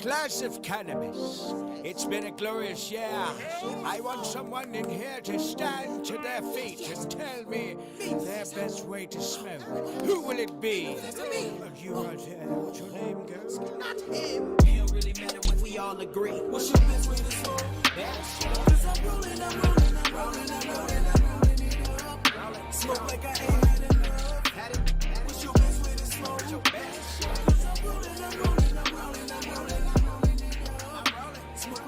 glass of cannabis. It's been a glorious year. I want someone in here to stand to their feet and tell me their best way to smoke. Who will it be? You right here. What's your name, girl? Not him. It don't really matter when we all agree. What's your best way to smoke? Cause I'm rolling it up. Smoke like I ain't had enough. What's your best way to smoke? Cause I'm rolling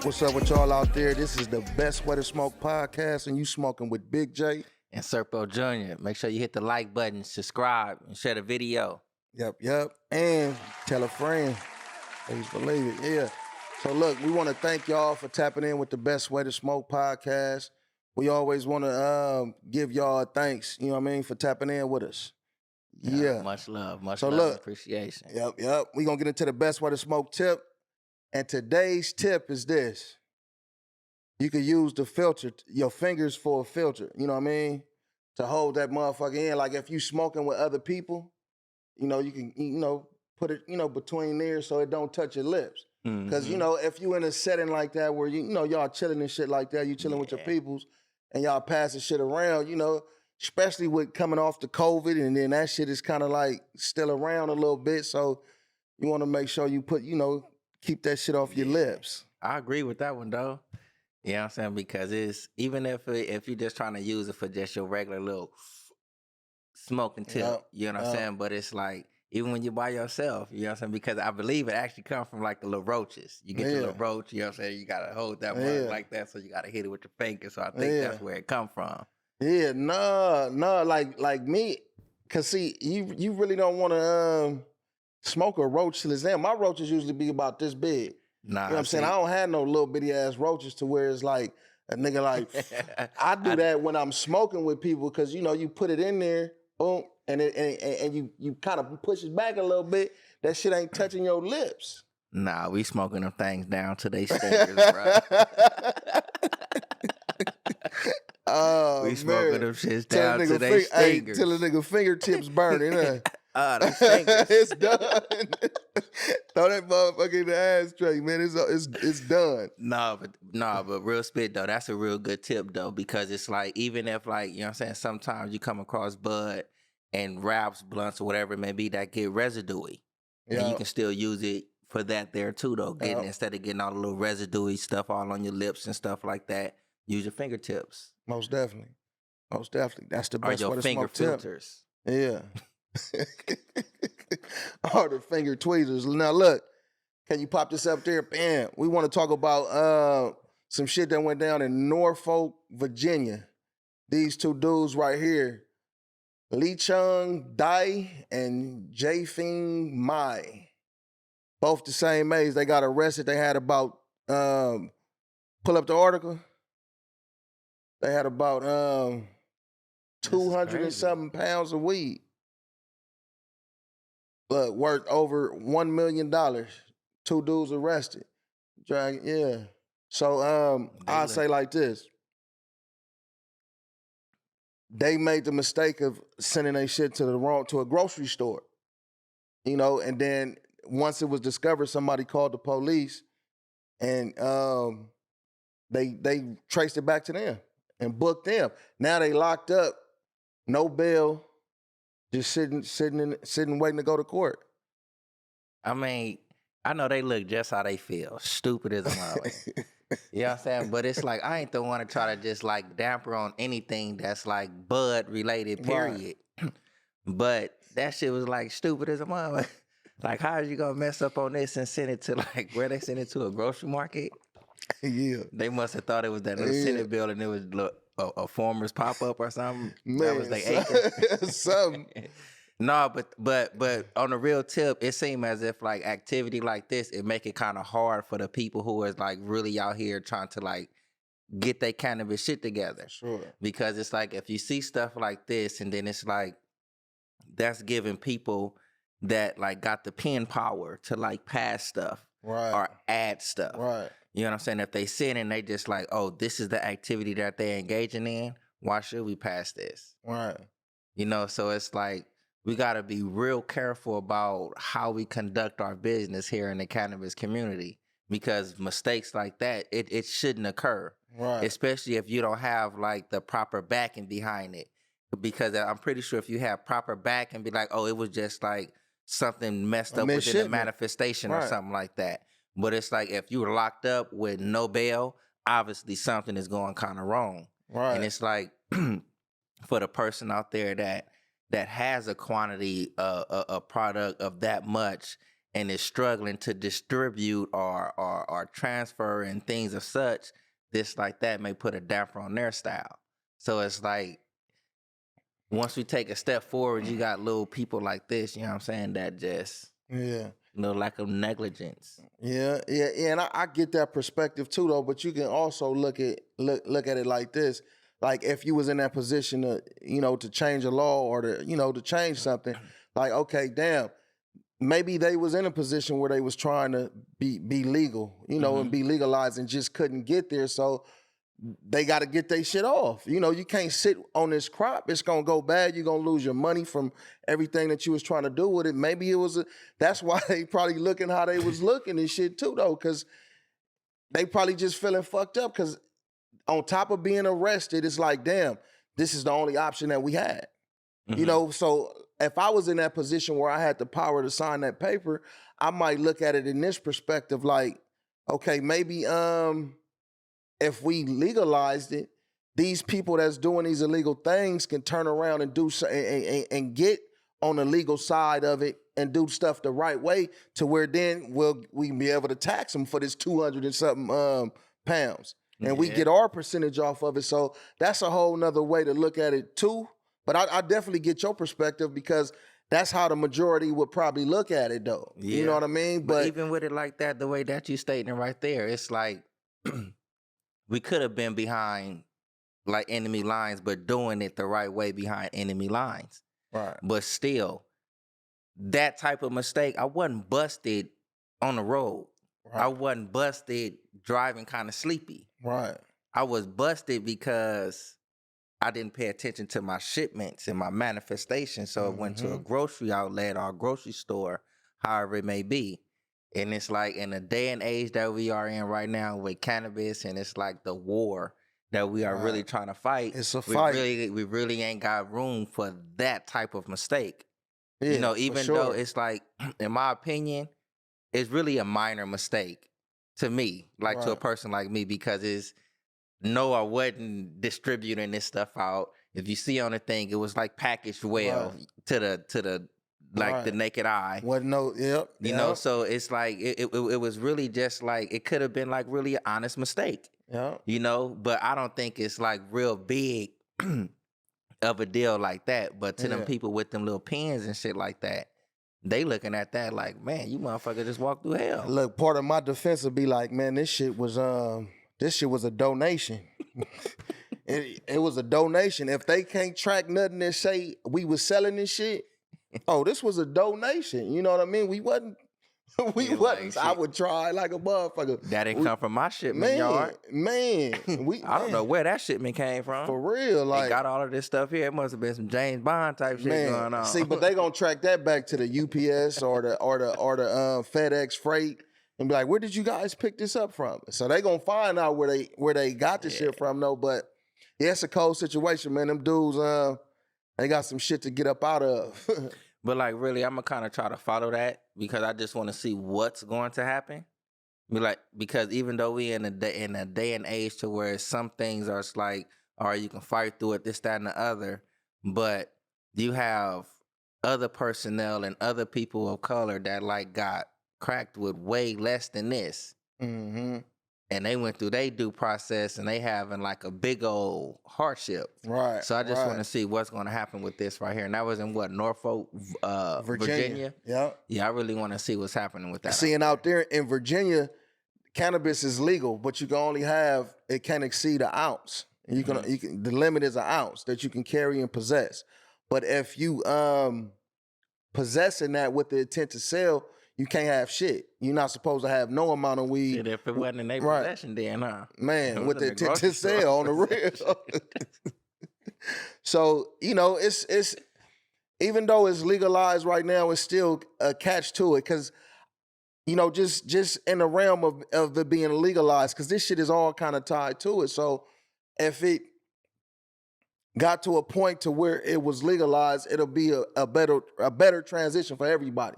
What's up with y'all out there? This is the Best Way to Smoke podcast, and you smoking with Big J and Serpo Jr. Make sure you hit the like button, subscribe, and share the video. Yep. And tell a friend. Please believe it. Yeah. So look, we want to thank y'all for tapping in with the Best Way to Smoke podcast. We always want to give y'all thanks, you know what I mean, for tapping in with us. Yeah. Much love, and appreciation. Yep. We're going to get into the Best Way to Smoke tip. And today's tip is this. You could use the filter, your fingers for a filter, you know what I mean? To hold that motherfucker in. Like if you smoking with other people, you know, you can, put it, between there so it don't touch your lips. Because, if you in a setting like that where, y'all chilling and shit like that, you chilling with your peoples and y'all passing shit around, especially with coming off the COVID and then that shit is kind of like still around a little bit. So you want to make sure you put, keep that shit off your lips. I agree with that one, though. You know what I'm saying? Because it's, even if you're just trying to use it for just your regular little smoking tip, you know what I'm saying? But it's like, even when you're by yourself, you know what I'm saying? Because I believe it actually comes from like the little roaches. You get your little roach, you know what I'm saying? You got to hold that one like that, so you got to hit it with your finger. So I think that's where it come from. Yeah, no, like me, because see, you really don't want to smoke a roach till it's in. My roaches usually be about this big. Nah, you know what I'm saying? I don't have no little bitty ass roaches to where it's like a nigga like, I do that when I'm smoking with people because, you put it in there, boom, and you kind of push it back a little bit. That shit ain't touching your lips. Nah, we smoking them things down to they stinkers, bro. Oh, we smoking man. them shits down to they stinkers. Till a nigga fingertips burning, huh? The stinkers. It's done. Throw that motherfucker in the ashtray, man. It's done. But real spit though, that's a real good tip though, because it's like, even if like, you know what I'm saying, sometimes you come across bud and wraps, blunts, or whatever it may be that get residuey. And you can still use it for that there too though. Instead of getting all the little residuey stuff all on your lips and stuff like that, use your fingertips. Most definitely. That's the best or way your to finger smoke filters. Tip. Yeah. Or the finger tweezers. Now look, can you pop this up there? Bam. We want to talk about some shit that went down in Norfolk, Virginia. These two dudes right here, Lee Chung Dai and Jae-Fing Mai. Both the same age. They got arrested. They had about, pull up the article. They had about 200 and something pounds of weed. Look, worth over $1 million. Two dudes arrested. Yeah. So I'll say like this. They made the mistake of sending their shit to a grocery store. And then once it was discovered, somebody called the police and they traced it back to them and booked them. Now they locked up, no bail, just sitting waiting to go to court. I mean, I know they look just how they feel. Stupid as a mother. You know what I'm saying? But it's like, I ain't the one to try to just like damper on anything that's like bud related, period. Right. But that shit was like stupid as a mother. Like, how are you gonna mess up on this and send it to like where they send it to, a grocery market? Yeah. They must have thought it was that little Senate building. It was a farmer's pop up or something. Man, that was their acre. Something. No, but on the real tip, it seemed as if like activity like this, it make it kind of hard for the people who is like really out here trying to like get their cannabis shit together. Sure. Because it's like, if you see stuff like this, and then it's like, that's giving people that like got the pen power to like pass stuff, right, or add stuff. Right. You know what I'm saying? If they sit and they just like, oh, this is the activity that they're engaging in, why should we pass this? Right. So it's like, we got to be real careful about how we conduct our business here in the cannabis community. because mistakes like that, it shouldn't occur. Right. Especially if you don't have like the proper backing behind it. Because I'm pretty sure if you have proper backing, be like, oh, it was just like something messed up within the manifestation or something like that. But it's like if you were locked up with no bail, obviously something is going kind of wrong. Right. And it's like for the person out there that has a quantity a product of that much and is struggling to distribute or transfer and things of such, this like that may put a damper on their style. So it's like once we take a step forward, you got little people like this, you know what I'm saying, that just lack of negligence. Yeah, and I get that perspective too, though. But you can also look at it like this: like if you was in that position to, to change a law or to change something, like okay, damn, maybe they was in a position where they was trying to be legal, and be legalized and just couldn't get there, so they got to get their shit off. You can't sit on this crop. It's going to go bad. You're going to lose your money from everything that you was trying to do with it. Maybe it was that's why they probably looking how they was looking and shit too, though, because they probably just feeling fucked up because on top of being arrested, it's like, damn, this is the only option that we had. So if I was in that position where I had the power to sign that paper, I might look at it in this perspective like, okay, maybe if we legalized it, these people that's doing these illegal things can turn around and do and get on the legal side of it and do stuff the right way to where then we can be able to tax them for this 200 and something pounds. And we get our percentage off of it. So that's a whole nother way to look at it too. But I definitely get your perspective because that's how the majority would probably look at it though. Yeah. You know what I mean? But even with it like that, the way that you stating it right there, it's like we could have been behind like enemy lines, but doing it the right way behind enemy lines. Right. But still, that type of mistake, I wasn't busted on the road. Right. I wasn't busted driving kind of sleepy. Right. I was busted because I didn't pay attention to my shipments and my manifestation. So it went to a grocery outlet or a grocery store, however it may be. And it's like in the day and age that we are in right now with cannabis, and it's like the war that we are really trying to fight. It's a fight. We really ain't got room for that type of mistake. Yeah, even though it's like, in my opinion, it's really a minor mistake to me, like to a person like me, because it's no, I wasn't distributing this stuff out. If you see on the thing, it was like packaged well to the like the naked eye. Wasn't no, you know, so it's like it was really just like it could have been like really an honest mistake. Yeah. You know, but I don't think it's like real big of a deal like that. But to them people with them little pens and shit like that, they looking at that like, man, you motherfucker just walked through hell. Look, part of my defense would be like, man, this shit was a donation. It was a donation. If they can't track nothing and say we was selling this shit, this was a donation. You know what I mean? We wasn't. Like, I would try like a motherfucker. That didn't come from my shipment yard. I don't know where that shipment came from. For real, like they got all of this stuff here. It must have been some James Bond type shit going on. See, but they gonna track that back to the UPS or the FedEx freight and be like, where did you guys pick this up from? So they gonna find out where they got the shit from though. But yeah, it's a cold situation, man. Them dudes, they got some shit to get up out of. But like really, I'm gonna kind of try to follow that because I just want to see what's going to happen. Because even though we in a day and age to where some things are like, all right, you can fight through it, this, that, and the other, but you have other personnel and other people of color that like got cracked with way less than this. Mm-hmm. And they went through their due process and they having like a big old hardship. Right. So I just want to see what's going to happen with this right here. And that was in what, Norfolk, Virginia? Yeah. Yeah, I really want to see what's happening with that. Seeing out there in Virginia, cannabis is legal, but you can only it can't exceed an ounce. And the limit is an ounce that you can carry and possess. But if you possessing that with the intent to sell, you can't have shit. You're not supposed to have no amount of weed. Shit, if it wasn't in their possession then, huh? Man, with the intent to sell on the real. So, it's even though it's legalized right now, it's still a catch to it. Because just in the realm of it being legalized, because this shit is all kind of tied to it. So if it got to a point to where it was legalized, it'll be a better transition for everybody.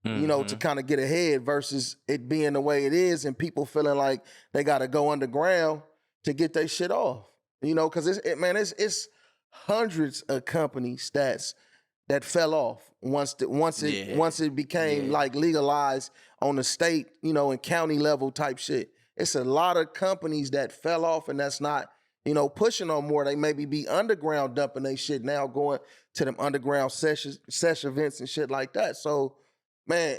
To kind of get ahead versus it being the way it is and people feeling like they got to go underground to get their shit off. Because it's hundreds of companies that fell off once it became like legalized on the state, and county level type shit. It's a lot of companies that fell off and that's not, pushing on more. They maybe be underground dumping they shit now, going to them underground sesh events and shit like that. So, man,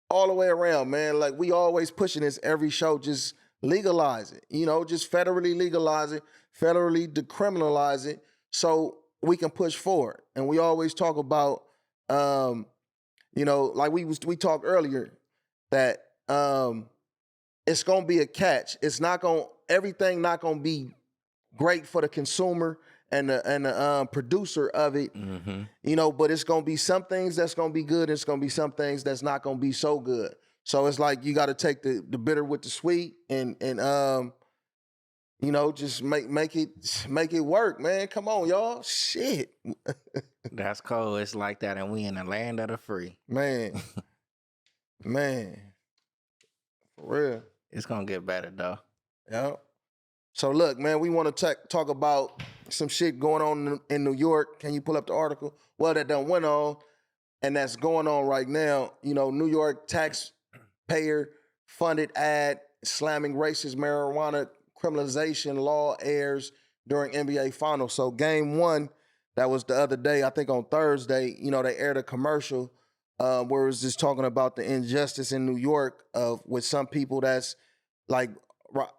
all the way around, man, like we always pushing this every show, just legalize it, just federally legalize it, federally decriminalize it so we can push forward. And we always talk about, like we talked earlier, that it's gonna be a catch. Everything not gonna be great for the consumer and the producer of it, but it's gonna be some things that's gonna be good. It's gonna be some things that's not gonna be so good. So it's like you got to take the bitter with the sweet and just make it work, man. Come on, y'all. Shit. That's cold. It's like that, and we in the land of the free. Man. For real. It's gonna get better though. Yeah. So look, man, we want to talk about some shit going on in New York. Can you pull up the article? Well, that done went on, and that's going on right now. New York taxpayer-funded ad slamming racist marijuana criminalization law airs during NBA Finals. So game one, that was the other day, I think on Thursday, they aired a commercial where it was just talking about the injustice in New York with some people that's like,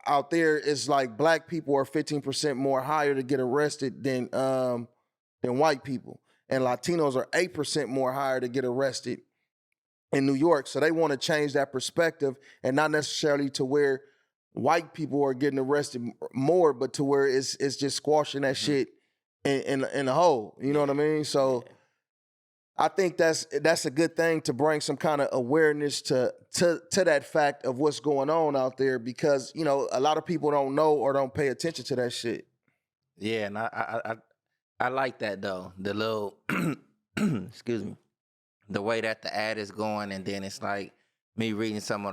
out there, it's like black people are 15% more higher to get arrested than white people. And Latinos are 8% more higher to get arrested in New York. So they want to change that perspective and not necessarily to where white people are getting arrested more, but to where it's just squashing that shit in the hole. You know what I mean? So I think that's a good thing to bring some kind of awareness to that fact of what's going on out there, because a lot of people don't know or don't pay attention to that shit. Yeah, and I like that though. The little excuse me, the way that the ad is going, and then it's like me reading some of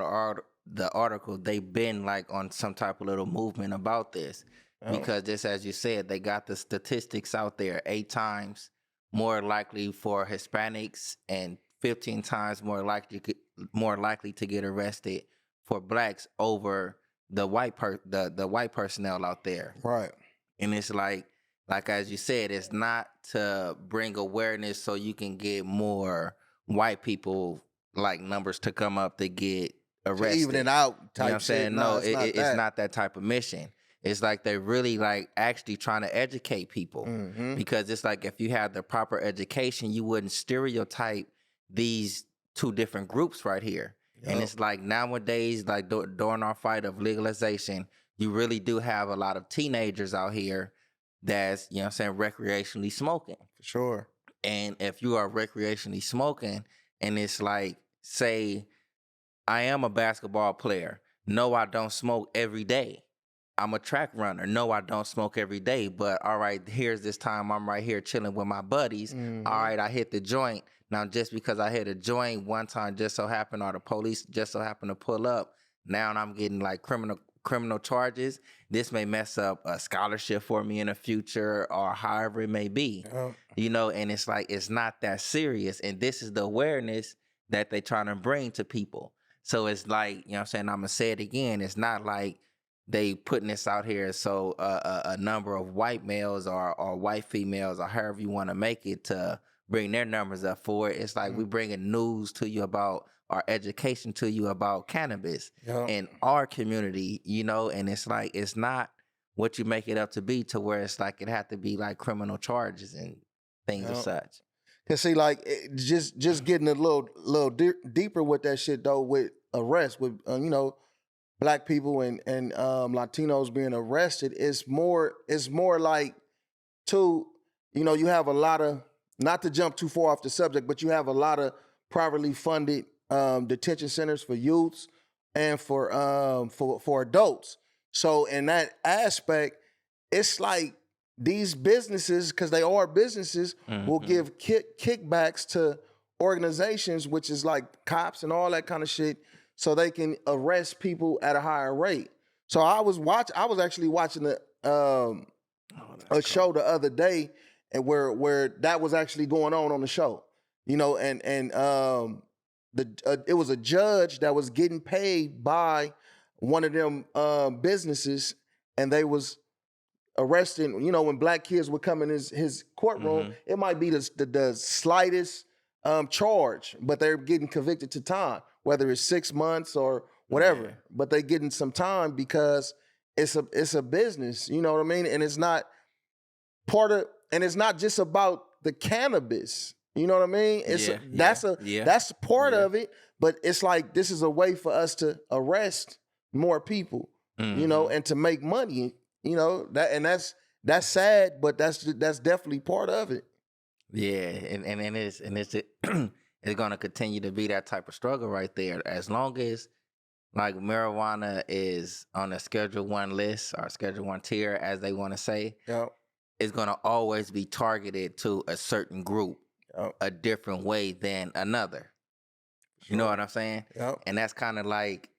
the article. They've been like on some type of little movement about this because just as you said, they got the statistics out there 8 times more likely for Hispanics and 15 times more likely to get arrested for blacks over the white personnel out there. Right. And it's like as you said, it's not to bring awareness so you can get more white people like numbers to come up to get arrested. To even it out type you know what I'm saying? Shit. No, it's not that type of mission. It's like they're really like actually trying to educate people, because it's like if you had the proper education, you wouldn't stereotype these 2 different groups right here. Yep. And it's like nowadays, like during our fight of legalization, you really do have a lot of teenagers out here that's, recreationally smoking. For sure. And if you are recreationally smoking and it's like, say, I am a basketball player. No, I don't smoke every day. I'm a track runner. No, I don't smoke every day, but all right, here's this time I'm right here chilling with my buddies. All right, I hit the joint. Now, just because I hit a joint one time just so happened, or the police just so happened to pull up, now I'm getting like criminal charges. This may mess up a scholarship for me in the future or however it may be. And it's like, it's not that serious. And this is the awareness that they're trying to bring to people. So it's like, I'm going to say it again. It's not like they putting this out here so a number of white males or white females or however you want to make it to bring their numbers up for it. It's like we bringing news to you about our education to you about cannabis in our community, and it's like it's not what you make it up to be, to where it's like it had to be like criminal charges and things of such. Cause see, like just getting a little deeper with that shit though, with arrests, with black people and Latinos being arrested, it's more like you have a lot of, not to jump too far off the subject, but you have a lot of privately funded detention centers for youths and for adults. So in that aspect, it's like these businesses, because they are businesses, will give kickbacks to organizations, which is like cops and all that kind of shit, so they can arrest people at a higher rate. So I was actually watching a show the other day, and where that was actually going on the show, you know, and it was a judge that was getting paid by one of them businesses, and they was arresting, you know, when black kids would come in his courtroom, it might be the slightest charge, but they're getting convicted to time, whether it's 6 months or whatever. Yeah. But they getting some time because it's a business, you know what I mean? And it's not it's not just about the cannabis, you know what I mean? That's part of it, but it's like this is a way for us to arrest more people, you know, and to make money. You know, that's sad, but that's definitely part of it. Yeah, and it's it's gonna continue to be that type of struggle right there. As long as like marijuana is on a Schedule 1 list or Schedule 1 tier, as they want to say, it's gonna always be targeted to a certain group, a different way than another. Sure. You know what I'm saying? And that's kind of like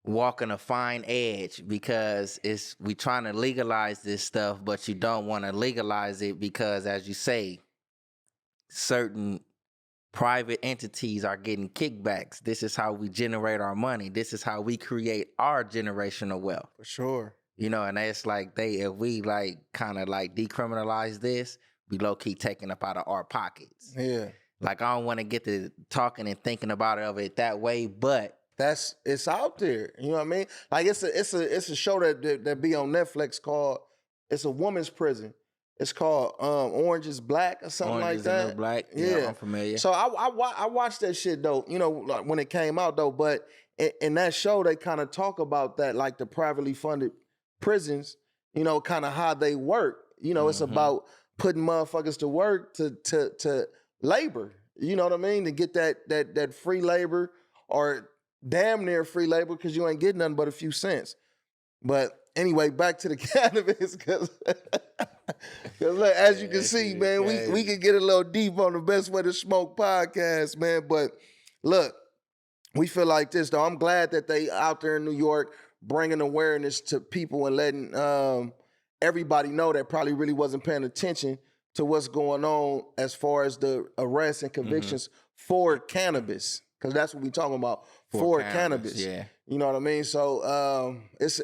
walking a fine edge, because we trying to legalize this stuff, but you don't want to legalize it because, as you say, certain private entities are getting kickbacks. This is how we generate our money. This is how we create our generational wealth. For sure. You know, and it's like if we like kind of like decriminalize this, we low key taking up out of our pockets. Yeah. Like I don't want to get to talking and thinking about it that way, but it's out there. You know what I mean? Like it's a show that be on Netflix called, it's a woman's prison. It's called Orange is Black or something Orange like is that. the New Black. Yeah, I'm familiar. So I watched that shit though, you know, like when it came out though, but in that show they kind of talk about that, like the privately funded prisons, you know, kind of how they work. You know, it's about putting motherfuckers to work to labor. You know what I mean? To get that free labor, or damn near free labor, because you ain't getting nothing but a few cents. But anyway, back to the cannabis, because look, as you can see, man, we can get a little deep on the Best Way to Smoke podcast, man. But look, we feel like this, though. I'm glad that they out there in New York bringing awareness to people and letting everybody know that probably really wasn't paying attention to what's going on as far as the arrests and convictions for cannabis. Because that's what we're talking about, for cannabis. Yeah. You know what I mean? So it's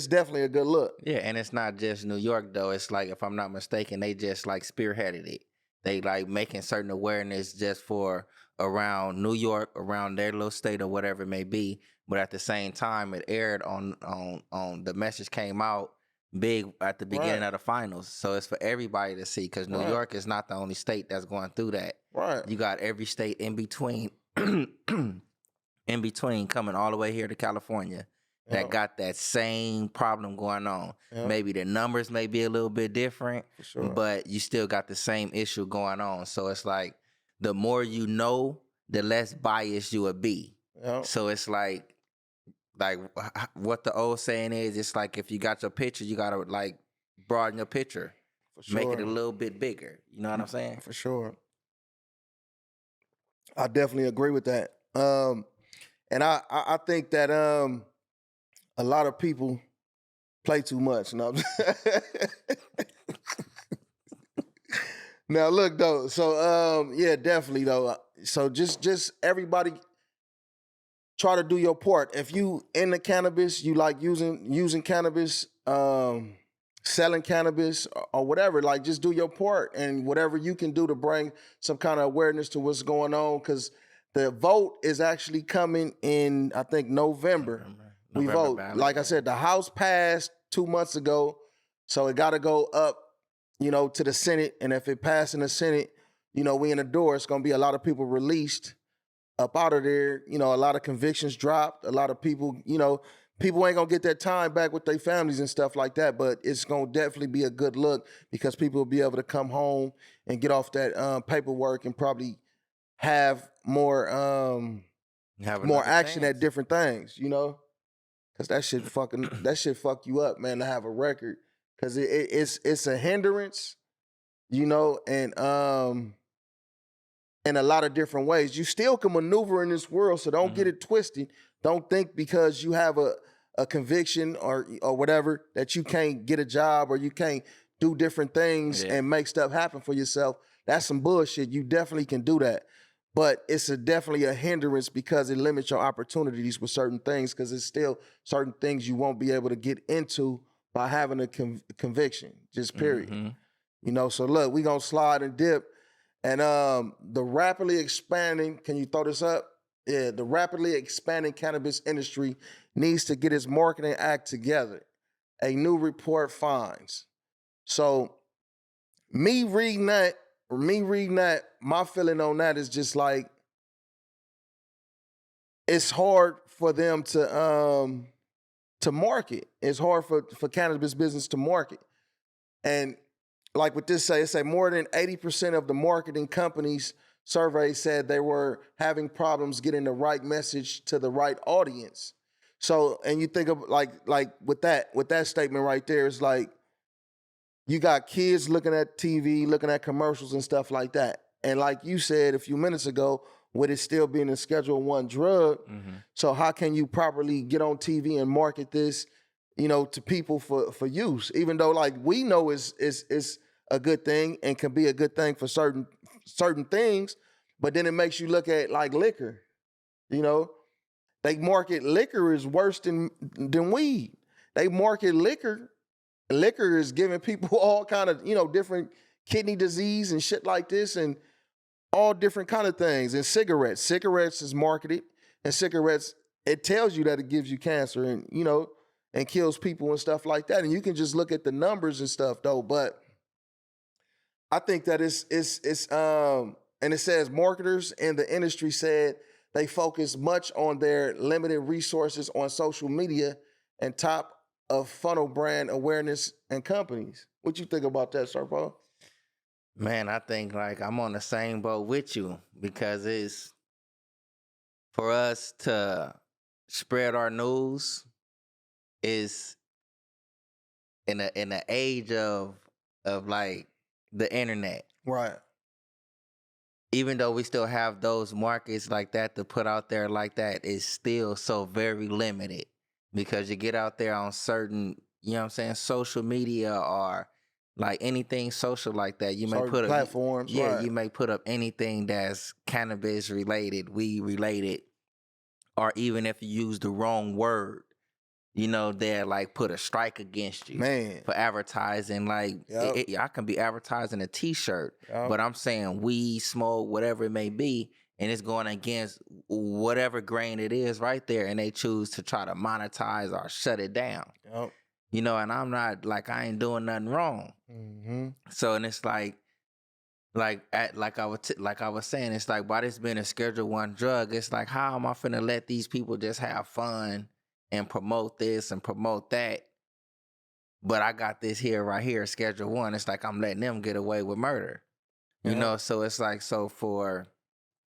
definitely a good look. Yeah, and it's not just New York though. It's like, if I'm not mistaken, they just like spearheaded it. They like making certain awareness just for around New York, around their little state or whatever it may be. But at the same time, it aired on the message came out big at the beginning of the finals. So it's for everybody to see, because New York is not the only state that's going through that. Right. You got every state in between coming all the way here to California that got that same problem going on. Maybe the numbers may be a little bit different, but you still got the same issue going on. So it's like, the more you know, the less biased you would be. So it's like what the old saying is, it's like, if you got your picture, you gotta like broaden your picture, make it a little bit bigger. You know what I'm saying? For sure. I definitely agree with that. And I think that a lot of people play too much. No? Now look though, so yeah, definitely though. So just everybody try to do your part. If you in the cannabis, you like using cannabis, selling cannabis or whatever, like just do your part, and whatever you can do to bring some kind of awareness to what's going on, because the vote is actually coming in, I think, November. We vote. Like I said, the House passed 2 months ago, so it got to go up, you know, to the Senate. And if it passed in the Senate, you know, we in the door. It's going to be a lot of people released up out of there. You know, a lot of convictions dropped. A lot of people, you know, people ain't going to get that time back with their families and stuff like that. But it's going to definitely be a good look, because people will be able to come home and get off that paperwork and probably have more Have more another action at chance. different things, you know? Cause that shit fuck you up, man, to have a record. Cause it's a hindrance, you know, and in a lot of different ways. You still can maneuver in this world, so don't get it twisted. Don't think because you have a conviction or whatever that you can't get a job or you can't do different things and make stuff happen for yourself. That's some bullshit. You definitely can do that. But it's definitely a hindrance because it limits your opportunities with certain things because it's still certain things you won't be able to get into by having a conviction, just period. You know, so look, we gonna slide and dip. And the rapidly expanding, can you throw this up? Yeah, the rapidly expanding cannabis industry needs to get its marketing act together. A new report finds. So me reading that, my feeling on that is just like, it's hard for them to market. It's hard for cannabis business to market. And like what this say, it say more than 80% of the marketing companies survey said they were having problems getting the right message to the right audience. So, and you think of like with that statement right there, it's like you got kids looking at TV, looking at commercials and stuff like that. And like you said a few minutes ago, with it still being a Schedule I drug, so how can you properly get on TV and market this, you know, to people for use? Even though like we know is a good thing and can be a good thing for certain things, but then it makes you look at like liquor. You know, they market liquor is worse than weed. They market liquor. Liquor is giving people all kind of, you know, different kidney disease and shit like this and all different kind of things. And cigarettes is marketed, and cigarettes, it tells you that it gives you cancer and, you know, and kills people and stuff like that. And you can just look at the numbers and stuff though. But I think that it's and it says marketers in the industry said they focus much on their limited resources on social media and top of funnel brand awareness and companies. What you think about that, Sir Paul? Man, I think like I'm on the same boat with you because it's for us to spread our news is in the age of like the internet. Right. Even though we still have those markets like that to put out there like that, it's still so very limited because you get out there on certain, you know what I'm saying, social media or like anything social like that. You certain may put platforms. Yeah, right. you may put up anything that's cannabis related, weed related, or even if you use the wrong word, you know, they'll like put a strike against you for advertising. Like I can be advertising a t-shirt, but I'm saying weed, smoke, whatever it may be, and it's going against whatever grain it is right there, and they choose to try to monetize or shut it down. You know, and I'm not like, I ain't doing nothing wrong. So, and it's like I was saying, it's like by this being a Schedule I drug, it's like, how am I finna let these people just have fun and promote this and promote that? But I got this here right here, Schedule I. It's like I'm letting them get away with murder. You know, so it's like, so for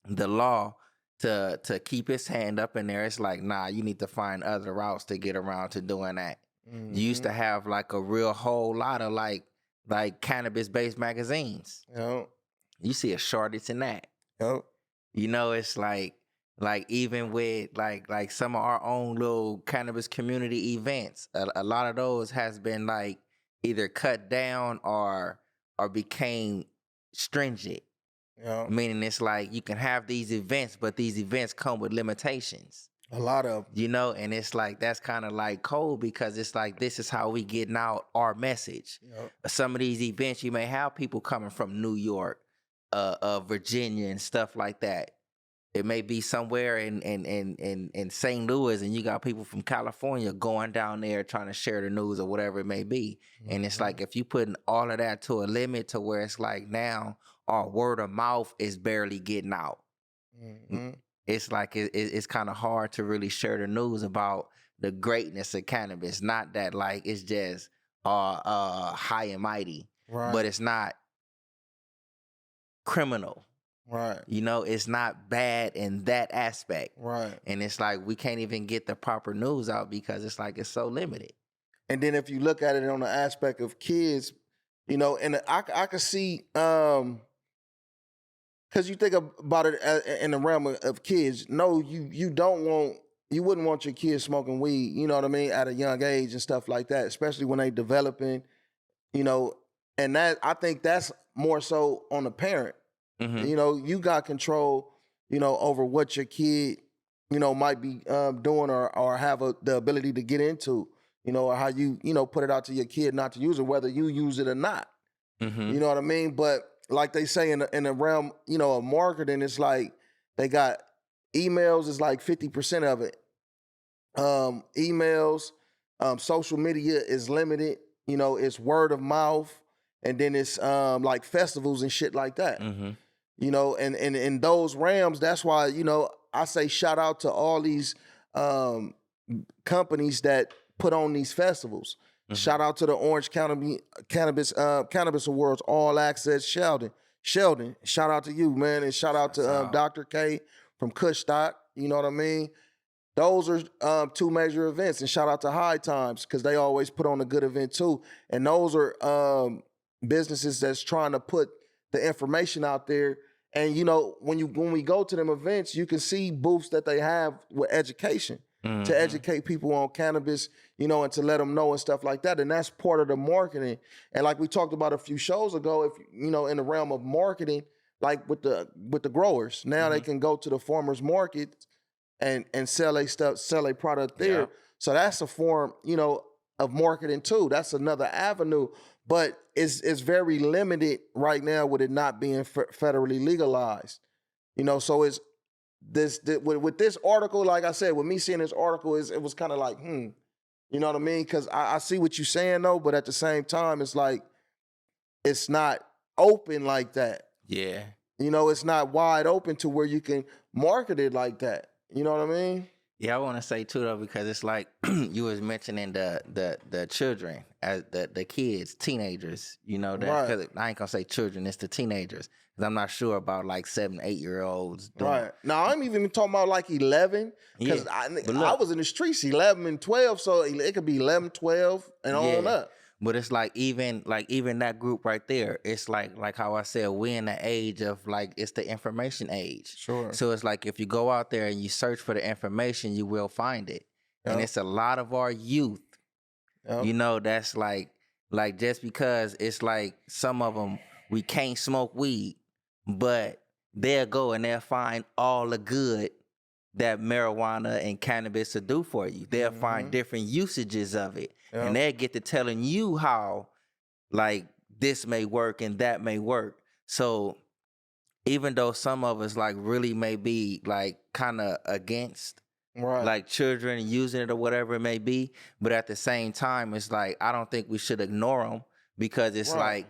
the law to keep its hand up in there, it's like, nah, you need to find other routes to get around to doing that. You used to have like a real whole lot of like cannabis-based magazines. You see a shortage in that. You know, it's like even with like some of our own little cannabis community events, a lot of those has been like either cut down or became stringent. Meaning it's like you can have these events, but these events come with limitations. A lot of, you know, and it's like that's kind of like cold because it's like this is how we getting out our message. Some of these events you may have people coming from New York, Virginia, and stuff like that. It may be somewhere in St. Louis, and you got people from California going down there trying to share the news or whatever it may be. And it's like if you putting all of that to a limit to where it's like now our word of mouth is barely getting out. It's like it's kind of hard to really share the news about the greatness of cannabis. Not that like it's just high and mighty, but it's not criminal. Right. You know, it's not bad in that aspect. Right. And it's like we can't even get the proper news out because it's like it's so limited. And then if you look at it on the aspect of kids, you know, and I could see, because you think about it in the realm of kids. No, you wouldn't want your kids smoking weed, you know what I mean, at a young age and stuff like that, especially when they developing, you know, and that I think that's more so on the parent. Mm-hmm. You know, you got control, you know, over what your kid, you know, might be doing or have the ability to get into, you know, or how you know, put it out to your kid not to use it, whether you use it or not. Mm-hmm. You know what I mean? But like they say in the realm, you know, of marketing, it's like they got emails is like 50% of it. Emails, social media is limited. You know, it's word of mouth, and then it's like festivals and shit like that. Mm-hmm. You know, and in those realms, that's why, you know, I say shout out to all these companies that put on these festivals. Mm-hmm. Shout out to the Orange County Cannabis Awards, All Access Sheldon. Shout out to you, man, and shout out to Dr. K from Kush Stock. You know what I mean? Those are two major events, and shout out to High Times because they always put on a good event too. And those are businesses that's trying to put the information out there. And you know, when we go to them events, you can see booths that they have with education to educate people on cannabis, you know, and to let them know and stuff like that. And that's part of the marketing. And like we talked about a few shows ago, if you know, in the realm of marketing, like with the growers, now they can go to the farmers market and sell a product there. Yeah. So that's a form, you know, of marketing too. That's another avenue. But it's very limited right now with it not being federally legalized. You know, so it's with this article, like I said, with me seeing this article, it was kind of like, you know what I mean? Because I see what you're saying though, but at the same time, it's like, it's not open like that. Yeah. You know, it's not wide open to where you can market it like that. You know what I mean? Yeah, I want to say too though, because it's like you was mentioning the children, as the kids, teenagers. You know that, because I ain't gonna say children, it's the teenagers. Because I'm not sure about like 7, 8-year-olds. Right. Now I'm even talking about like 11, because I was in the streets 11 and 12, so it could be 11, 12, and on up. But it's like even that group right there, it's like how I said, we're in the age of like, it's the information age. Sure. So it's like if you go out there and you search for the information, you will find it. Yep. And it's a lot of our youth, you know, that's like just because it's like some of them, we can't smoke weed, but they'll go and they'll find all the good that marijuana and cannabis will do for you. They'll find different usages of it. Yep. And they'll get to telling you how, like, this may work and that may work. So even though some of us, like, really may be, like, kind of against, like, children using it or whatever it may be, but at the same time, it's like, I don't think we should ignore them, because it's like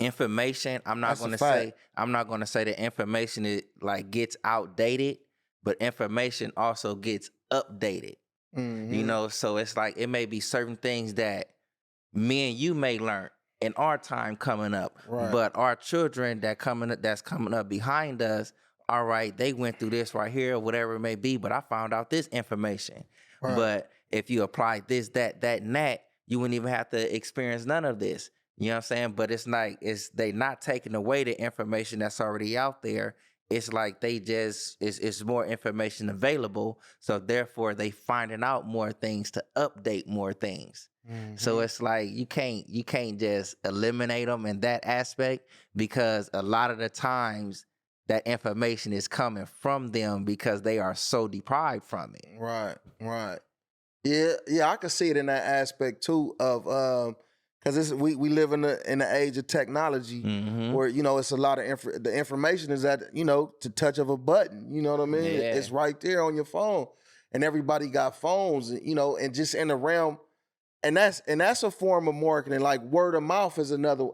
information. I'm not going to say that information is, like, gets outdated, but information also gets updated. You know, so it's like it may be certain things that me and you may learn in our time coming up, but our children that's coming up behind us, all right, they went through this right here, or whatever it may be, but I found out this information. But if you apply this, that, and that, you wouldn't even have to experience none of this. You know what I'm saying? But it's like, they not taking away the information that's already out there. It's like they just, it's more information available. So therefore they finding out more things to update more things. So it's like, you can't just eliminate them in that aspect, because a lot of the times that information is coming from them because they are so deprived from it. Right. Yeah, I can see it in that aspect too of, because we live in the age of technology where, you know, it's a lot of the information is at, you know, to touch of a button. You know what I mean? Yeah. It's right there on your phone, and everybody got phones, you know, and just in the realm, and that's a form of marketing. Like word of mouth is another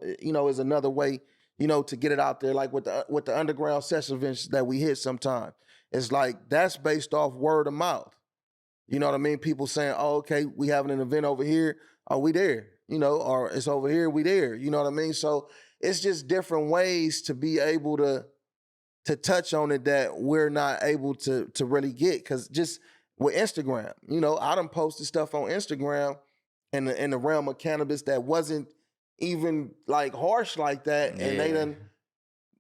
way, you know, to get it out there. Like with the underground session events that we hit sometimes, it's like that's based off word of mouth. You know what I mean? People saying, "Oh, okay, we having an event over here. Are we there?" You know, or it's over here, we there. You know what I mean? So it's just different ways to be able to to touch on it that we're not able to really get, because just with Instagram, you know, I done posted stuff on Instagram in the realm of cannabis that wasn't even like harsh like that, and they done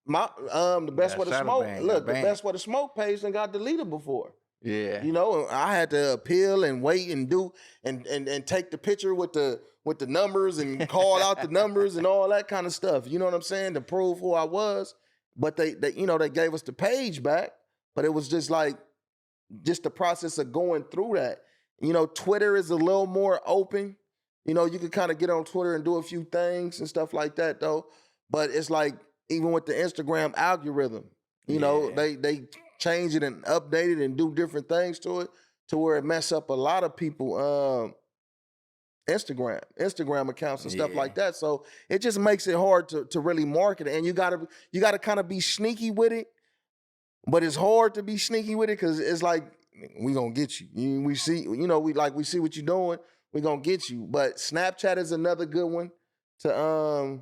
the best way to smoke. Look, the best way to smoke page done got deleted before. Yeah. You know, I had to appeal and wait and do and take the picture with the numbers and call out the numbers and all that kind of stuff. You know what I'm saying? To prove who I was. But they you know, they gave us the page back, but it was just like the process of going through that. You know, Twitter is a little more open. You know, you can kind of get on Twitter and do a few things and stuff like that though. But it's like even with the Instagram algorithm, you know, they change it and update it and do different things to it to where it mess up a lot of people Instagram accounts and stuff like that. So it just makes it hard to really market it. And you gotta kind of be sneaky with it. But it's hard to be sneaky with it because it's like, we gonna get you. We see, you know, we see what you're doing, we gonna get you. But Snapchat is another good one to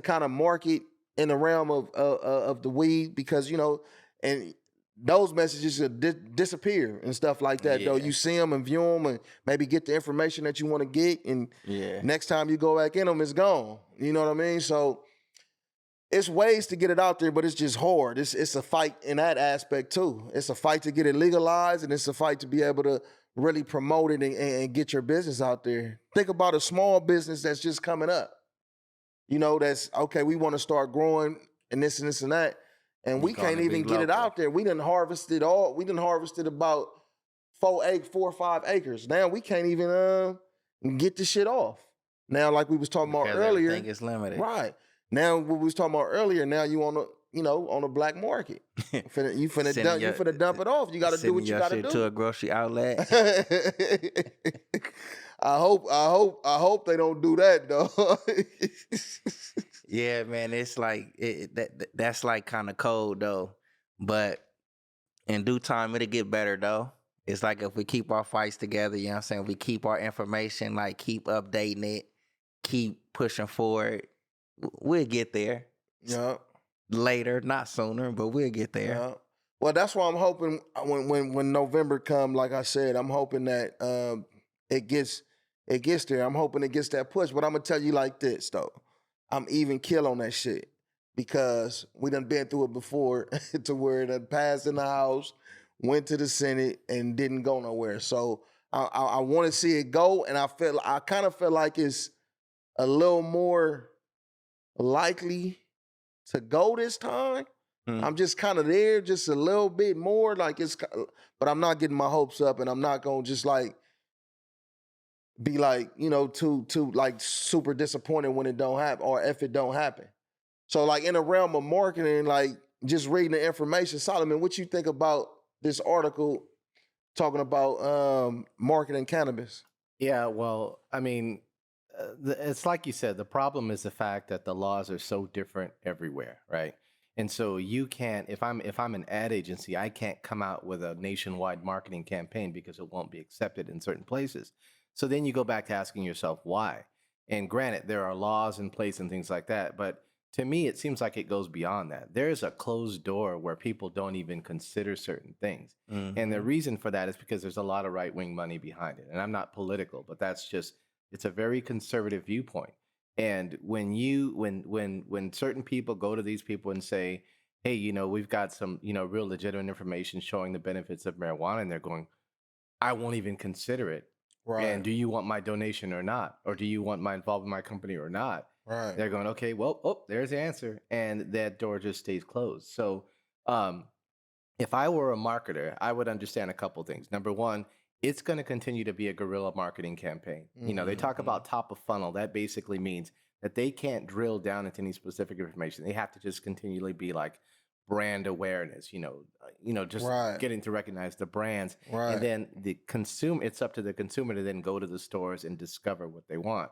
kind of market in the realm of the weed, because, you know, and those messages disappear and stuff like that, though. You see them and view them and maybe get the information that you want to get, and next time you go back in them, it's gone. You know what I mean? So it's ways to get it out there, but it's just hard. It's a fight in that aspect too. It's a fight to get it legalized, and it's a fight to be able to really promote it and get your business out there. Think about a small business that's just coming up. You know, that's, okay, we want to start growing and this and this and that. And we can't even get it out there. We done harvested all. We done harvested about 4 or 5 acres. Now we can't even get the shit off. Now, like we was talking about earlier, everything is limited. Right. Now what we was talking about earlier. Now you on the black market. You finna dump it off. You got to do what you got to do. To a grocery outlet. I hope they don't do that though. Yeah, man, it's like that's like kind of cold though, but in due time it'll get better though. It's like if we keep our fights together, you know what I'm saying? We keep our information, like keep updating it, keep pushing forward. We'll get there. Yeah. Later, not sooner, but we'll get there. Yeah. Well, that's why I'm hoping when November come, like I said, I'm hoping that it gets there. I'm hoping it gets that push. But I'm gonna tell you like this though. I'm even kill on that shit because we done been through it before to where it passed in the House, went to the Senate, and didn't go nowhere. So I want to see it go, and I kind of feel like it's a little more likely to go this time. I'm just kind of there, just a little bit more, like but I'm not getting my hopes up, and I'm not gonna just like be like, you know, too like super disappointed when it don't happen or if it don't happen. So like in the realm of marketing, like just reading the information, Solomon, what you think about this article talking about marketing cannabis? Yeah, well, I mean, it's like you said, the problem is the fact that the laws are so different everywhere, right? And so you can't, if I'm an ad agency, I can't come out with a nationwide marketing campaign because it won't be accepted in certain places. So then you go back to asking yourself why. And granted, there are laws in place and things like that, but to me, it seems like it goes beyond that. There's a closed door where people don't even consider certain things. And the reason for that is because there's a lot of right-wing money behind it. And I'm not political, but that's just, it's a very conservative viewpoint. And when certain people go to these people and say, hey, you know, we've got some, you know, real legitimate information showing the benefits of marijuana, and they're going, I won't even consider it. Right. And do you want my donation or not? Or do you want my involvement in my company or not? Right. They're going, okay, well, there's the answer. And that door just stays closed. So if I were a marketer, I would understand a couple things. Number one, it's going to continue to be a guerrilla marketing campaign. You know, they talk about top of funnel. That basically means that they can't drill down into any specific information. They have to just continually be like brand awareness, you know, just getting to recognize the brands. Right. And then it's up to the consumer to then go to the stores and discover what they want.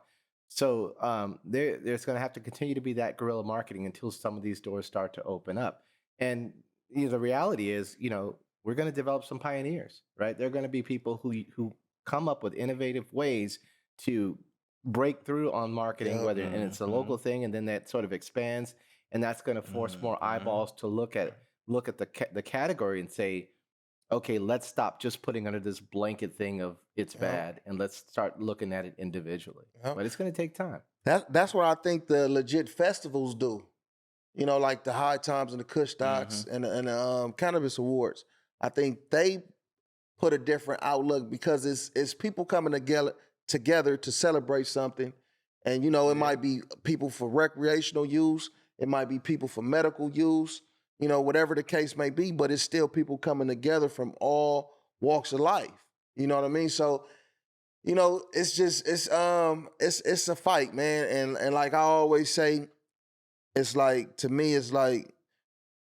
So there's going to have to continue to be that guerrilla marketing until some of these doors start to open up. And you know, the reality is, you know, we're going to develop some pioneers, right? There are going to be people who come up with innovative ways to break through on marketing, and it's a local thing, and then that sort of expands, and that's going to force more eyeballs to look at look at the category and say, okay, let's stop just putting under this blanket thing of it's bad, and let's start looking at it individually. But it's going to take time. That's what I think the legit festivals do. You know, like the High Times and the Kush Stocks and the Cannabis Awards. I think they put a different outlook because it's people coming together to celebrate something. And, you know, it might be people for recreational use. It might be people for medical use, you know, whatever the case may be, but it's still people coming together from all walks of life. You know what I mean? So, you know, it's just, it's a fight, man. And like I always say, it's like, to me, it's like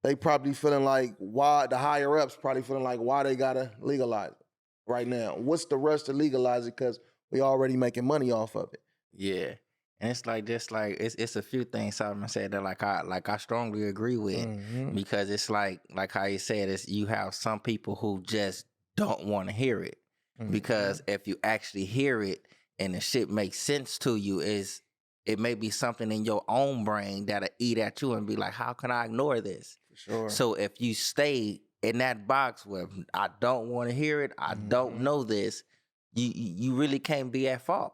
they probably feeling like why, the higher ups probably feeling like why they gotta legalize it right now. What's the rush to legalize it? Because we already making money off of it. Yeah. And it's like just like it's a few things Simon said that I strongly agree with because it's like how you said, it's you have some people who just don't want to hear it because if you actually hear it and the shit makes sense to you, it may be something in your own brain that'll eat at you and be like, how can I ignore this? For sure. So if you stay in that box where I don't want to hear it, I don't know this, you really can't be at fault.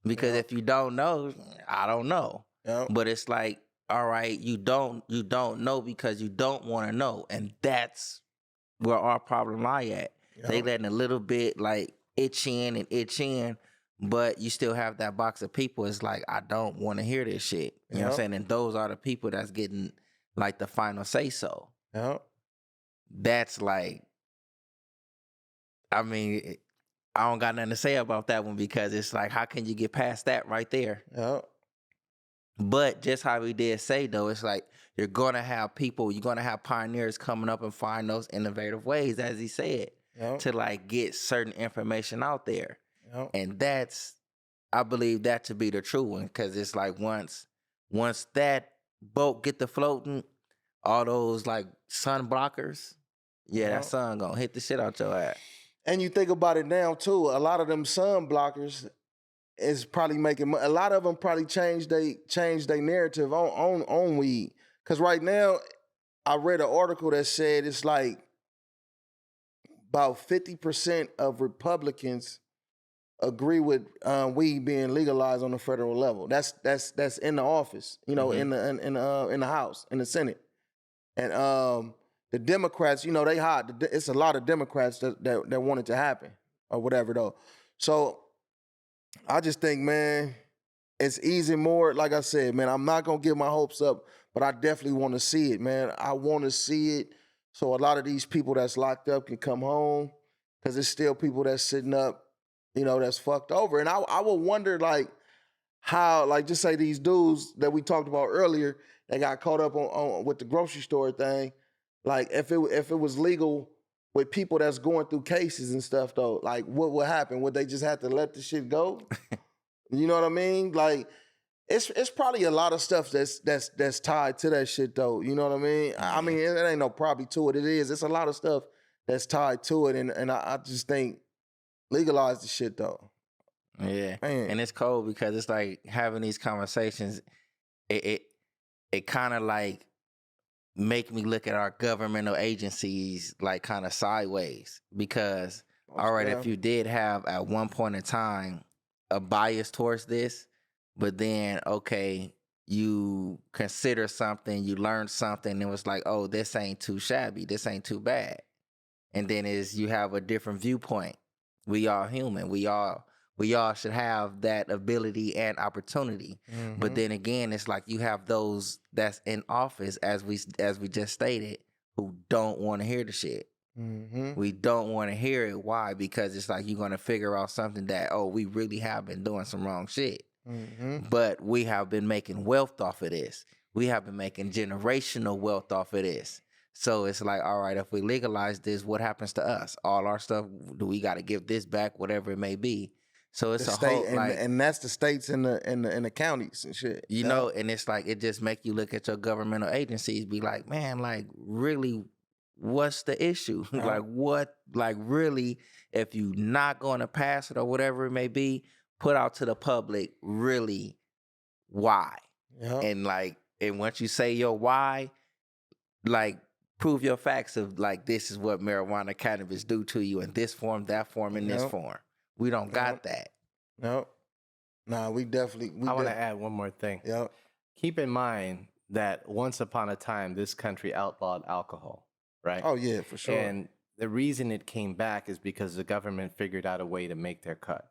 Because if you don't know, I don't know. But it's like, all right, you don't know because you don't want to know. And that's where our problem lie at. They letting a little bit like itch in, but you still have that box of people. It's like, I don't want to hear this shit. You know what I'm saying? And those are the people that's getting like the final say so. That's like, I mean, I don't got nothing to say about that one because it's like, how can you get past that right there? But just how we did say, though, it's like you're going to have people, you're going to have pioneers coming up and find those innovative ways, as he said, to like get certain information out there. And that's, I believe that to be the true one because it's like once that boat get to floating, all those like sun blockers, that sun going to hit the shit out your ass. And you think about it now too, a lot of them sun blockers is probably making a lot of them probably change they narrative on weed. Cause right now, I read an article that said it's like about 50% of Republicans agree with weed being legalized on the federal level. That's in the office, you know, in the House, in the Senate, and the Democrats, you know, they hot. It's a lot of Democrats that want it to happen or whatever, though. So I just think, man, it's easy more. Like I said, man, I'm not going to get my hopes up, but I definitely want to see it, man. I want to see it so a lot of these people that's locked up can come home because there's still people that's sitting up, you know, that's fucked over. And I would wonder, like, how, like, just say these dudes that we talked about earlier, they got caught up on with the grocery store thing. Like, if it was legal with people that's going through cases and stuff, though, like, what would happen? Would they just have to let the shit go? You know what I mean? Like, it's probably a lot of stuff that's tied to that shit, though. You know what I mean? I mean, it ain't no probably to it. It is. It's a lot of stuff that's tied to it, and I just think legalize the shit, though. Yeah, man. And it's cold because it's like having these conversations. It kind of like make me look at our governmental agencies like kind of sideways because, all right, if you did have at one point in time a bias towards this, but then, okay, you consider something, you learn something, and it was like, oh, this ain't too shabby, this ain't too bad. And then you have a different viewpoint. We all human. We all should have that ability and opportunity. But then again, it's like you have those that's in office, as we just stated, who don't want to hear the shit. We don't want to hear it. Why? Because it's like you're going to figure out something that, oh, we really have been doing some wrong shit. But we have been making wealth off of this. We have been making generational wealth off of this. So it's like, all right, if we legalize this, what happens to us? All our stuff, do we got to give this back, whatever it may be? So it's the a state, whole like, and that's the states and the counties and shit. You know, and it's like it just make you look at your governmental agencies, be like, man, like really, what's the issue? Like what, like really, if you not going to pass it or whatever it may be, put out to the public really why. And like, and once you say your why, like prove your facts of like this is what marijuana cannabis do to you in this form, that form, in this form. We don't got that. No. Nah, we definitely. I want to add one more thing. Yep. Keep in mind that once upon a time, this country outlawed alcohol, right? Oh yeah, for sure. And the reason it came back is because the government figured out a way to make their cut.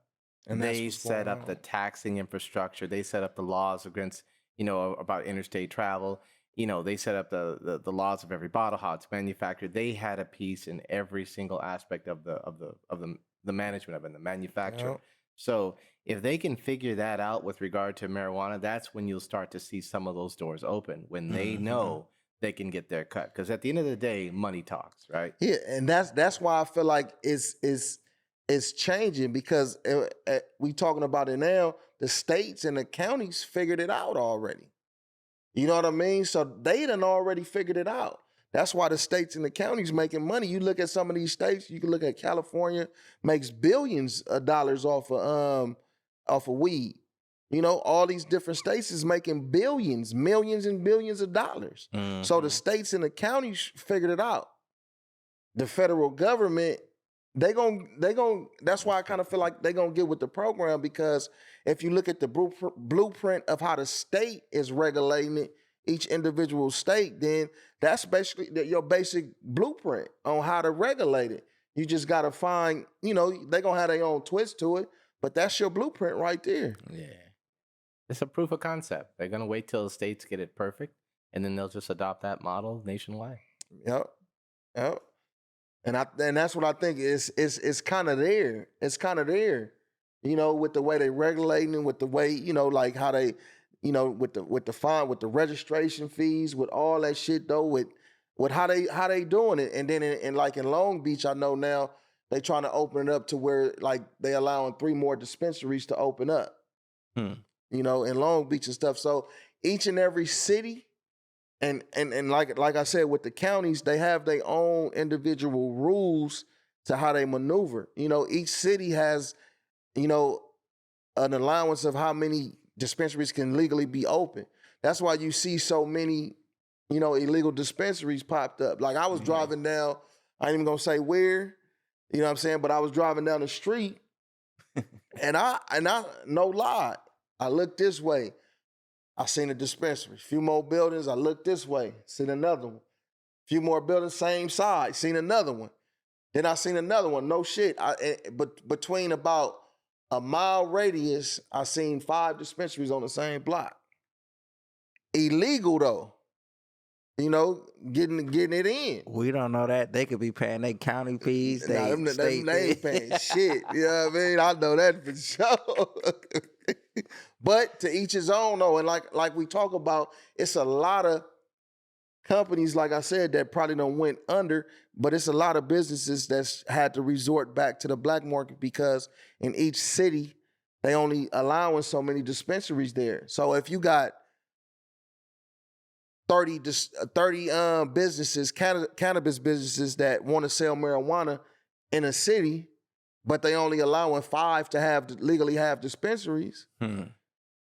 And they set up the taxing infrastructure. They set up the laws against, about interstate travel. They set up the laws of every bottle, how it's manufactured. They had a piece in every single aspect of the management of it, the manufacture. Yep. So if they can figure that out with regard to marijuana, that's when you'll start to see some of those doors open, when they know they can get their cut. Because at the end of the day, money talks, right? Yeah, and that's why I feel like it's changing, because we talking about it now. The states and the counties figured it out already. You know what I mean? So they done already figured it out. That's why the states and the counties making money. You look at some of these states. You can look at California, makes billions of dollars off of weed. All these different states is making billions, millions and billions of dollars. Mm-hmm. So the states and the counties figured it out. The federal government, they gon' that's why I kind of feel like they gonna get with the program, because if you look at the blueprint of how the state is regulating it, each individual state, then that's basically your basic blueprint on how to regulate it. You just got to find, they're going to have their own twist to it, but that's your blueprint right there. Yeah. It's a proof of concept. They're going to wait till the states get it perfect, and then they'll just adopt that model nationwide. Yep. And that's what I think is kind of there. It's kind of there, with the way they regulating and with the way, like how they, with the fine, with the registration fees, with all that shit though, with how they doing it. And then in Long Beach, I know now they trying to open it up to where like they allowing 3 more dispensaries to open up. In Long Beach and stuff. So each and every city, and like I said, with the counties, they have their own individual rules to how they maneuver. Each city has, an allowance of how many dispensaries can legally be open. That's why you see so many, illegal dispensaries popped up. Like I was driving down, I ain't even gonna say where, what I'm saying, but I was driving down the street and I no lie, I looked this way, I seen a dispensary. A few more buildings, I looked this way, seen another one. A few more buildings, same side, seen another one. Then I seen another one, no shit. But between about a mile radius, I seen 5 dispensaries on the same block. Illegal though, getting it in. We don't know that. They could be paying their county fees. They ain't paying shit. You know what I mean? I know that for sure. But to each his own though, and like we talk about, it's a lot of companies, like I said, that probably don't went under, but it's a lot of businesses that's had to resort back to the black market because in each city, they only allowing so many dispensaries there. So if you got 30 businesses, cannabis businesses that want to sell marijuana in a city, but they only allowing 5 to legally have dispensaries,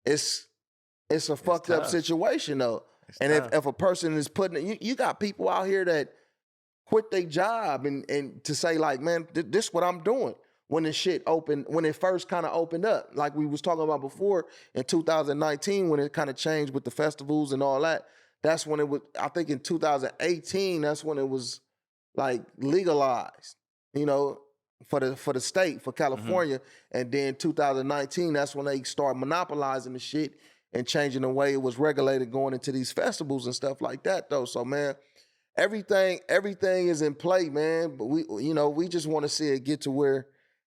it's a fucked up situation though. And if a person is putting, you got people out here that quit their job and to say like, man, this is what I'm doing. When the shit opened, when it first kind of opened up, like we was talking about before in 2019, when it kind of changed with the festivals and all that, that's when it was, I think in 2018, that's when it was like legalized, for the state, for California. And then 2019, that's when they started monopolizing the shit and changing the way it was regulated going into these festivals and stuff like that though. So man, everything is in play, man. But we just want to see it get to where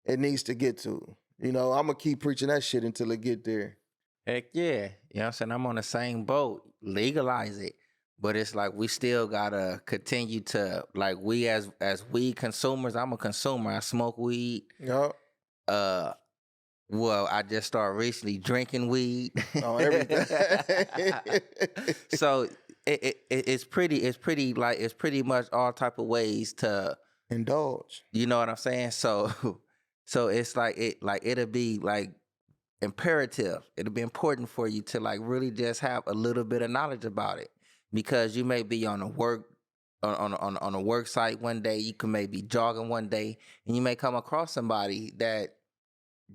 it needs to get to. I'm gonna keep preaching that shit until it get there. Heck yeah. You know what I'm saying? I'm on the same boat. Legalize it. But it's like we still gotta continue to, like, we as weed consumers, I'm a consumer. I smoke weed. Yep. Well, I just started recently drinking weed. Oh, everything. So it's pretty much all type of ways to indulge. You know what I'm saying? So it's it'll be like imperative. It'll be important for you to like really just have a little bit of knowledge about it, because you may be on a work on a work site one day, you can maybe jogging one day, and you may come across somebody that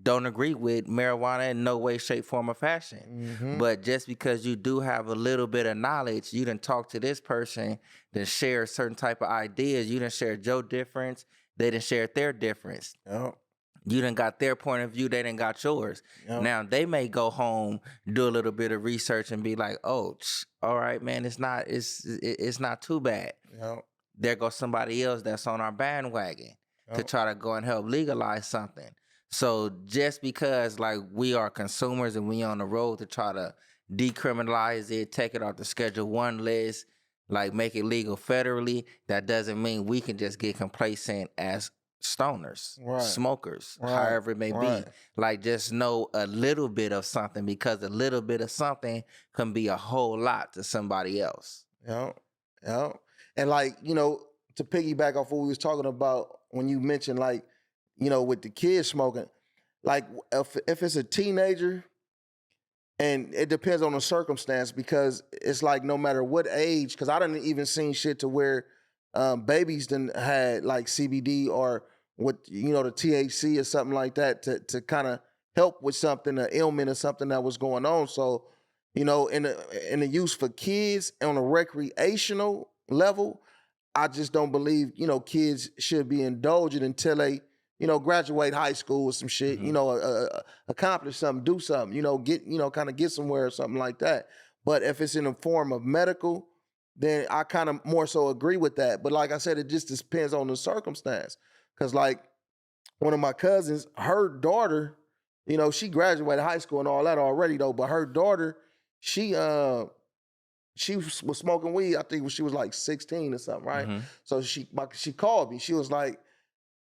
don't agree with marijuana in no way, shape, form, or fashion. But just because you do have a little bit of knowledge, you done talk to this person, then share certain type of ideas. You done share your difference, they done share their difference. Yep. You done got their point of view, they done got yours. Yep. Now they may go home, do a little bit of research, and be like, "Oh, all right, man, it's not too bad." Yep. There goes somebody else that's on our bandwagon to try to go and help legalize something. So just because like we are consumers and we on the road to try to decriminalize it, take it off the Schedule I list, like make it legal federally, that doesn't mean we can just get complacent as stoners, smokers, however it may be. Like just know a little bit of something, because a little bit of something can be a whole lot to somebody else. Yep. And like, you know, to piggyback off what we was talking about when you mentioned like, you know, with the kids smoking, like if it's a teenager, and it depends on the circumstance, because it's like no matter what age, because I didn't even seen shit to where babies done had like CBD or what, you know, the THC or something like that to kind of help with something, an ailment or something that was going on. So, you know, in the use for kids on a recreational level, I just don't believe, you know, kids should be indulgent until they, you know, graduate high school or some shit, you know, accomplish something, do something, you know, get, you know, kind of get somewhere or something like that. But if it's in the form of medical, then I kind of more so agree with that. But like I said, it just depends on the circumstance. Because like one of my cousins, her daughter, you know, she graduated high school and all that already though, but her daughter, she was smoking weed, I think when she was like 16 or something, right? So she called me. She was like,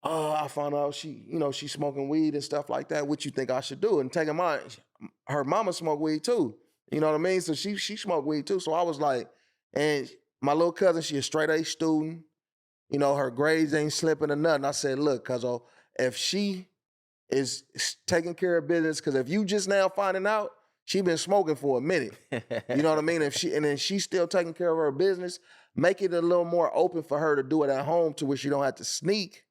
I found out she's smoking weed and stuff like that. What you think I should do? And take in mind, her mama smoked weed too. You know what I mean? So she smoked weed too. So I was like, and my little cousin, she a straight A student. You know, her grades ain't slipping or nothing. I said, look, cuzzo, if she is taking care of business, because if you just now finding out, she been smoking for a minute. You know what I mean? And then she's still taking care of her business, make it a little more open for her to do it at home to where she don't have to sneak.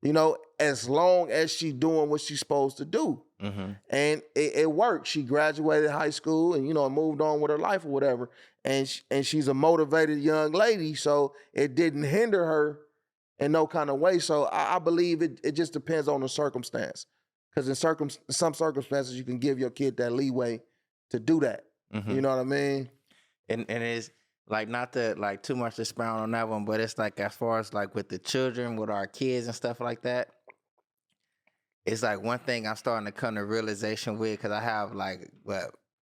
You know, as long as she doing what she's supposed to do. And it worked. She graduated high school and, you know, moved on with her life or whatever. And she's a motivated young lady, so it didn't hinder her in no kind of way. So I believe it just depends on the circumstance. Because in some circumstances, you can give your kid that leeway to do that. You know what I mean? And it's like, not to like too much expound on that one, but it's like as far as like with the children, with our kids and stuff like that, it's like one thing I'm starting to come to realization with, because I have like,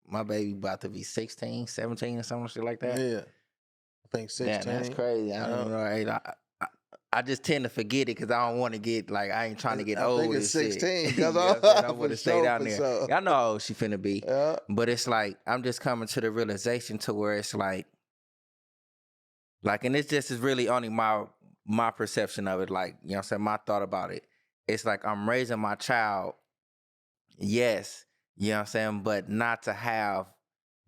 my baby about to be 16, 17 or something shit like that. Yeah. I think 16. Damn, that's crazy. I don't know. I just tend to forget it because I don't want to get, like, I ain't trying to get old. I think it's 16. You know what I'm saying? I want to stay down there. Sure. I know how old she finna be. Yeah. But it's like, I'm just coming to the realization to where it's like, and it's just is really only my perception of it, like, you know what I'm saying, my thought about it. It's like I'm raising my child, yes, you know what I'm saying, but not to have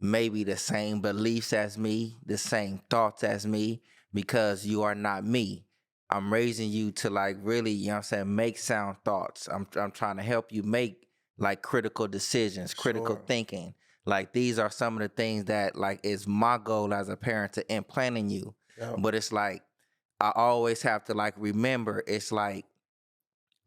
maybe the same beliefs as me, the same thoughts as me, because you are not me. I'm raising you to like really, you know what I'm saying, make sound thoughts. I'm trying to help you make like critical decisions, critical thinking. Like these are some of the things that like is my goal as a parent to implant in you. Yep. But it's like, I always have to like remember, it's like,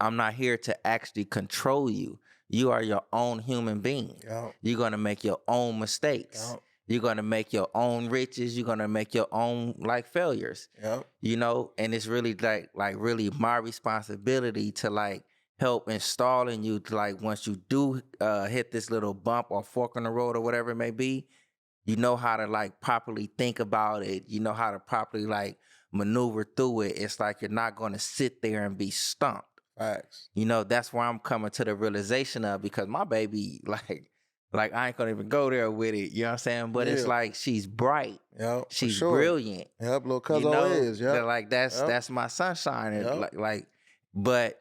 I'm not here to actually control you. You are your own human being. Yep. You're going to make your own mistakes. Yep. You're going to make your own riches. You're going to make your own like failures. Yep. You know, and it's really like really my responsibility to like help install in you to like, once you do hit this little bump or fork in the road or whatever it may be, you know how to like properly think about it. You know how to properly like maneuver through it. It's like you're not going to sit there and be stumped. Facts. You know, that's where I'm coming to the realization of, because my baby, like I ain't gonna even go there with it. You know what I'm saying? But it's like, she's bright. Yep, she's brilliant. Yep, little cousin is. Yep. Like that's my sunshine. Yep. Like, but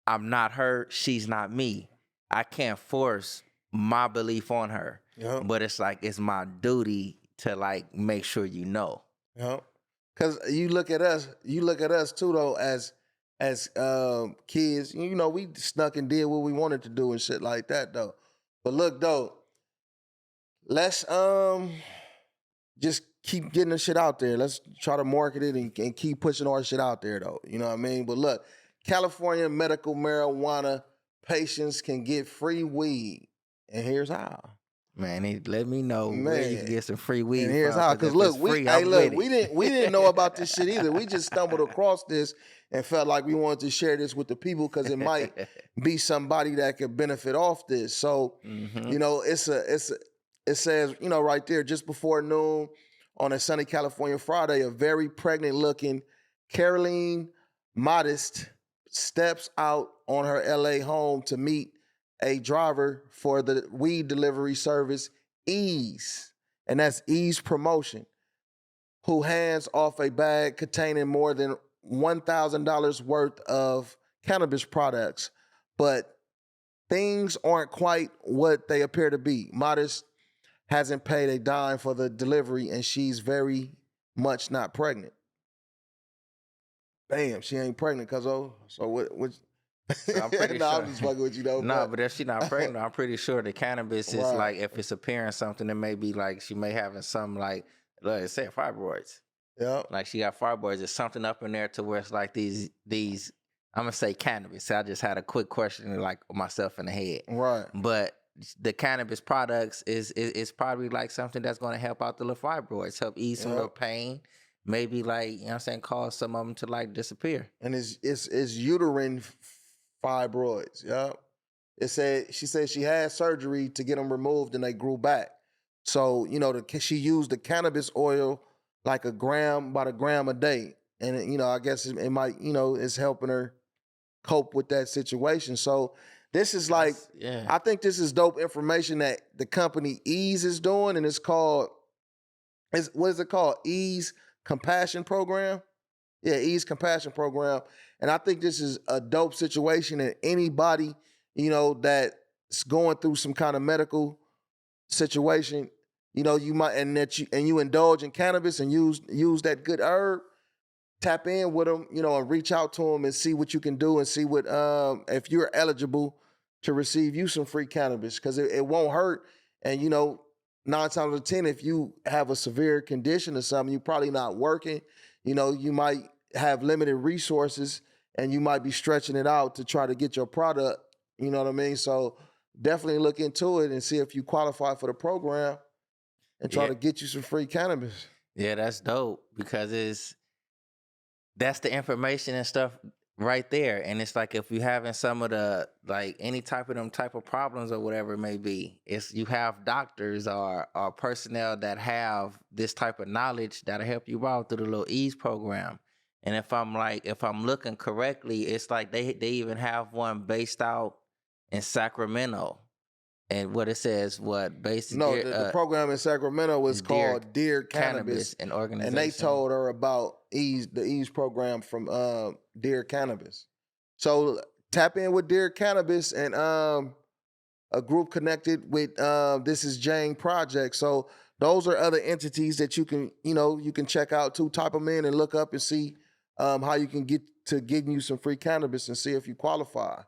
I'm not her. She's not me. I can't force my belief on her. Yep. But it's like, it's my duty to like make sure you know. Yep. Cause you look at us too though as kids. You know, we snuck and did what we wanted to do and shit like that though. But look though, let's just keep getting the shit out there. Let's try to market it and keep pushing our shit out there though. You know what I mean? But look, California medical marijuana patients can get free weed. And here's how. Man, let me know where you can get some free weed. And here's from, how. Because look, we didn't know about this shit either. We just stumbled across this and felt like we wanted to share this with the people because it might be somebody that could benefit off this. So, you know, it says, you know, right there, just before noon on a sunny California Friday, a very pregnant looking Caroline Modest steps out on her LA home to meet a driver for the weed delivery service Ease, and that's Ease Promotion, who hands off a bag containing more than $1,000 worth of cannabis products. But things aren't quite what they appear to be. Modest hasn't paid a dime for the delivery, and she's very much not pregnant. Bam, she ain't pregnant, cuzzo. So what So I'm pretty no, sure. I'm just fucking with you though. No, but if she's not pregnant, I'm pretty sure the cannabis is Right. like, if it's appearing something, it may be like she may having some like it said fibroids. Yeah. Like she got fibroids. There's something up in there to where it's like these I'm gonna say cannabis. So I just had a quick question like myself in the head. Right. But the cannabis products is probably like something that's gonna help out the little fibroids, help ease some of the pain. Maybe like, you know what I'm saying, cause some of them to like disappear. And it's uterine fibroids. Yeah. She said she had surgery to get them removed and they grew back. So, you know, she used the cannabis oil like about a gram a day. And, you know, I guess it might, you know, it's helping her cope with that situation. So this is like, I think this is dope information that the company Ease is doing, and it's called, what is it called? Ease Compassion Program? Yeah, Ease Compassion Program. And I think this is a dope situation, and anybody, you know, that's going through some kind of medical situation, you know, you might, and you indulge in cannabis and use that good herb, tap in with them, you know, and reach out to them and see what you can do and see what, if you're eligible to receive you some free cannabis, because it won't hurt. And, you know, 9 times out of 10, if you have a severe condition or something, you're probably not working, you know, you might have limited resources and you might be stretching it out to try to get your product, you know what I mean? So definitely look into it and see if you qualify for the program and try to get you some free cannabis. Yeah, that's dope, because that's the information and stuff right there. And it's like, if you having some of the, like any type of them type of problems or whatever it may be, it's you have doctors or personnel that have this type of knowledge that'll help you out through the little Ease program. And if I'm looking correctly, it's like they even have one based out in Sacramento. And what it says, basically, the program in Sacramento was called Dear Cannabis, an organization. and they told her about the Ease program from Dear Cannabis. So tap in with Dear Cannabis and a group connected with This Is Jane Project. So those are other entities that you can check out too. Type them in and look up and see how you can get to getting you some free cannabis and see if you qualify.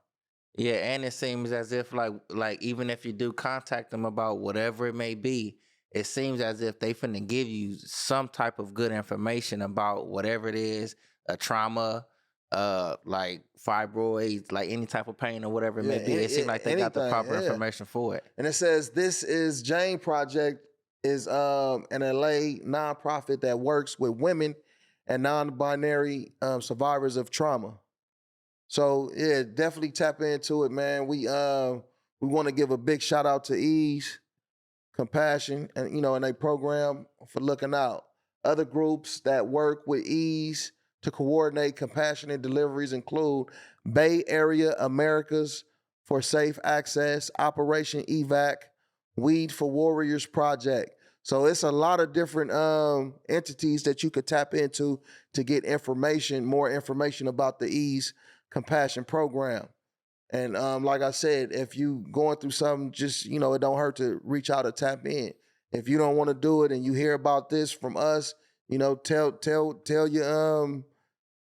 Yeah, and it seems as if like even if you do contact them about whatever it may be, it seems as if they finna give you some type of good information about whatever it is, a trauma, like fibroids, like any type of pain or whatever it may be. It seems like they got the proper information for it. And it says This Is Jane Project is an LA nonprofit that works with women and non-binary survivors of trauma. So yeah, definitely tap into it, man. We want to give a big shout out to Ease Compassion and and their program for looking out. Other groups that work with Ease to coordinate compassionate deliveries include Bay Area Americas for Safe Access, Operation EVAC, Weed for Warriors Project. So it's a lot of different entities that you could tap into to get more information about the Ease Compassion program. And like I said, if you going through something, just it don't hurt to reach out or tap in. If you don't want to do it and you hear about this from us, You know, tell your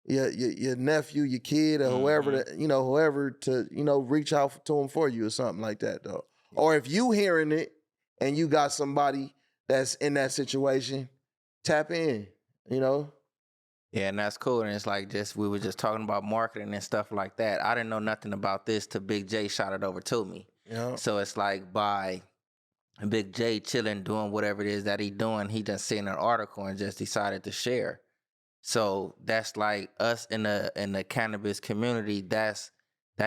nephew, your kid, or whoever whoever to reach out to him for you or something like that though. Or if you hearing it and you got somebody that's in that situation, tap in. You know. Yeah, and that's cool. And it's like we were just talking about marketing and stuff like that. I didn't know nothing about this till Big J shot it over to me. Yeah. So it's like by Big J chilling, doing whatever it is that he doing, he just seen an article and just decided to share. So that's like us in the cannabis community. That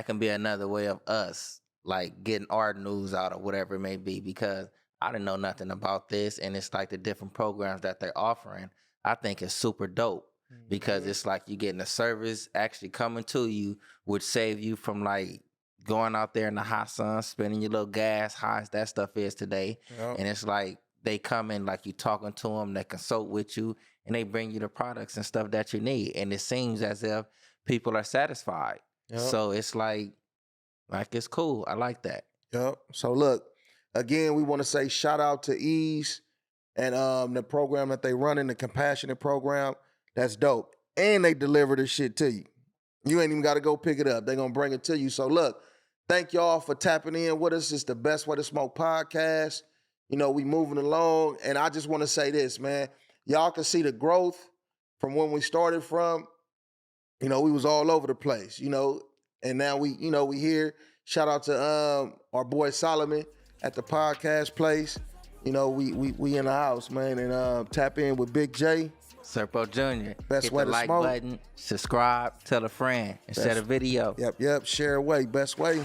can be another way of us like getting our news out or whatever it may be, because I didn't know nothing about this, and it's like the different programs that they're offering. I think it's super dope. Because it's like you getting a service actually coming to you, which save you from like going out there in the hot sun, spending your little gas, high as that stuff is today. Yep. And it's like they come in, like you talking to them, they consult with you, and they bring you the products and stuff that you need. And it seems as if people are satisfied. Yep. So it's like it's cool. I like that. Yep. So look, again, we want to say shout out to Ease and the program that they run in, the Compassionate program. That's dope. And they deliver this shit to you. You ain't even got to go pick it up. They're going to bring it to you. So look, thank y'all for tapping in with us. It's the Best Way to Smoke podcast. You know, we moving along. And I just want to say this, man. Y'all can see the growth from when we started from. You know, we was all over the place, and now we here. Shout out to our boy Solomon at the podcast place. We in the house, man. And tap in with Big J. Serpo Jr. Best Hit way the to like smoke. Button, subscribe, tell a friend, and share the video. Yep. Share away. Best way.